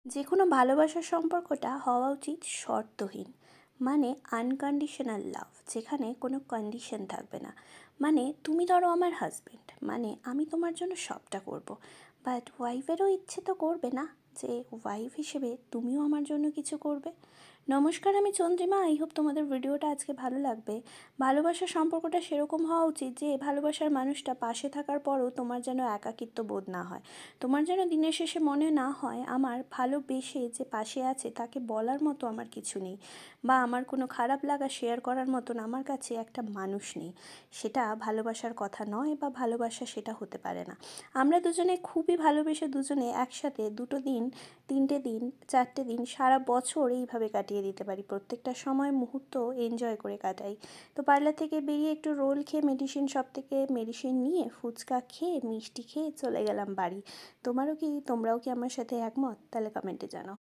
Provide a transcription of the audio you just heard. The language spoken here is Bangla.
যে কোনো ভালোবাসার সম্পর্কটা হওয়া উচিত শর্তহীন, মানে আনকন্ডিশনাল লাভ, যেখানে কোনো কন্ডিশন থাকবে না। মানে তুমি ধরো আমার হাজবেন্ড, মানে আমি তোমার জন্য সবটা করব। বাট ওয়াইফেরও ইচ্ছে তো করবে না যে ওয়াইফ হিসেবে তুমিও আমার জন্য কিছু করবে। নমস্কার, আমি চন্দ্রিমা। আই হোপ তোমাদের ভিডিওটা আজকে ভালো লাগবে। ভালোবাসার সম্পর্কটা সেরকম হওয়া উচিত যে ভালোবাসার মানুষটা পাশে থাকার পরও তোমার যেন একাকিত্ব বোধ না হয়। তোমার যেন দিনের শেষে মনে না হয় আমার ভালোবেসে যে পাশে আছে তাকে বলার মতো আমার কিছু নেই, বা আমার কোনো খারাপ লাগা শেয়ার করার মতন আমার কাছে একটা মানুষ নেই। সেটা ভালোবাসার কথা নয়, বা ভালোবাসা সেটা হতে পারে না। আমরা দুজনে খুবই ভালোবেসে দুজনে একসাথে 2 দিন, 3টে দিন, 4টে দিন, সারা বছর এইভাবে কাটিয়ে দিতে পারি। প্রত্যেকটা সময় মুহূর্ত এনজয় করে কাটাই। তো পার্লার থেকে বেরিয়ে একটু রোল খেয়ে, মেডিসিন শপ থেকে মেডিসিন নিয়ে, ফুচকা খেয়ে, মিষ্টি খেয়ে চলে গেলাম বাড়ি। তোমরাও কি আমার সাথে একমত? তাহলে কমেন্টে জানাও।